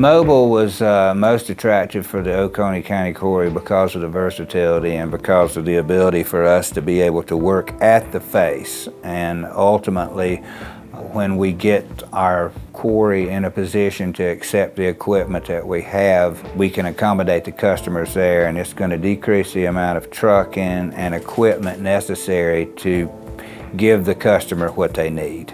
Mobile was most attractive for the Oconee County Quarry because of the versatility and because of the ability for us to be able to work at the face. And ultimately, when we get our quarry in a position to accept the equipment that we have, we can accommodate the customers there, and it's going to decrease the amount of trucking and equipment necessary to give the customer what they need.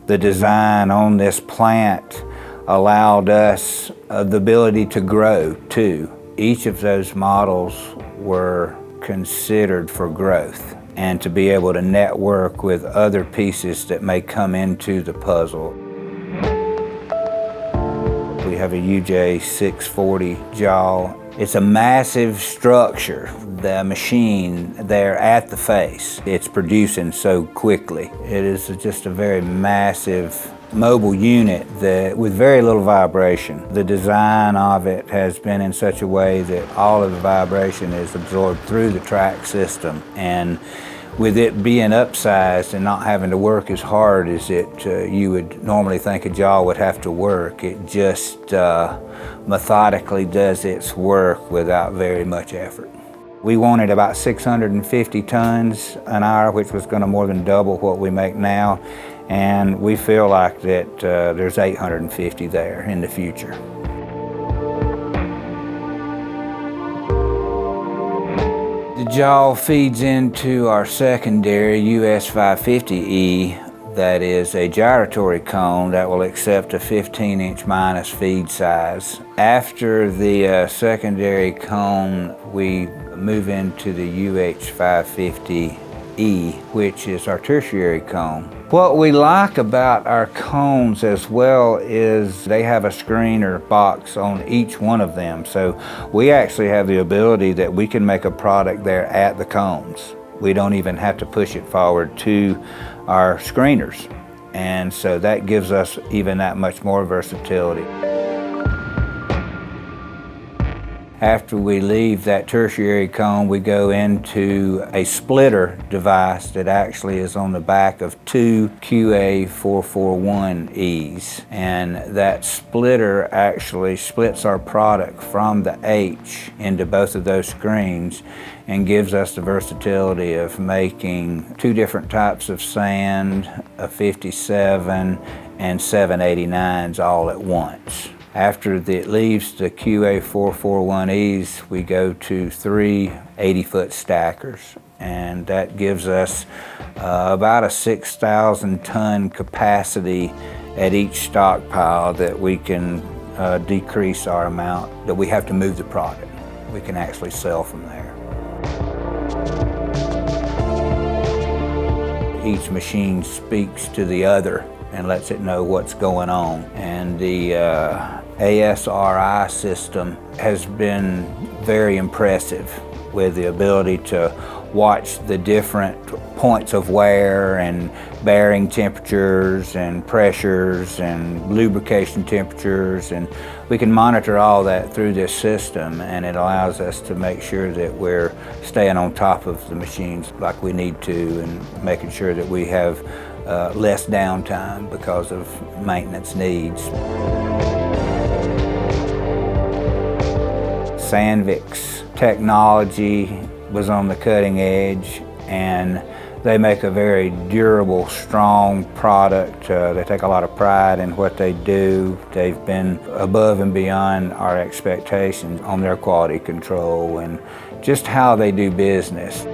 The design on this plant allowed us the ability to grow too. Each of those models were considered for growth and to be able to network with other pieces that may come into the puzzle. We have a UJ640 jaw. It's a massive structure, the machine there at the face. It's producing so quickly. It is just a very massive mobile unit with very little vibration. The design of it has been in such a way that all of the vibration is absorbed through the track system, and with it being upsized and not having to work as hard as you would normally think a jaw would have to work, it just methodically does its work without very much effort. We wanted about 650 tons an hour, which was going to more than double what we make now, and we feel like that there's 850 there in the future. The jaw feeds into our secondary UH550E, that is a gyratory cone that will accept a 15-inch minus feed size. After the secondary cone, we move into the UH550E, which is our tertiary cone. What we like about our cones as well is they have a screener box on each one of them. So we actually have the ability that we can make a product there at the cones. We don't even have to push it forward to our screeners. And so that gives us even that much more versatility. After we leave that tertiary cone, we go into a splitter device that actually is on the back of two QA441Es. And that splitter actually splits our product from the H into both of those screens and gives us the versatility of making two different types of sand, a 57 and 789s all at once. After it leaves the QA441Es, we go to three 80-foot stackers, and that gives us about a 6,000 ton capacity at each stockpile that we can decrease our amount that we have to move the product. We can actually sell from there. Each machine speaks to the other and lets it know what's going on. And the ASRI system has been very impressive with the ability to watch the different points of wear and bearing temperatures and pressures and lubrication temperatures, and we can monitor all that through this system, and it allows us to make sure that we're staying on top of the machines like we need to and making sure that we have less downtime because of maintenance needs. Sandvik's technology was on the cutting edge, and they make a very durable, strong product. They take a lot of pride in what they do. They've been above and beyond our expectations on their quality control and just how they do business.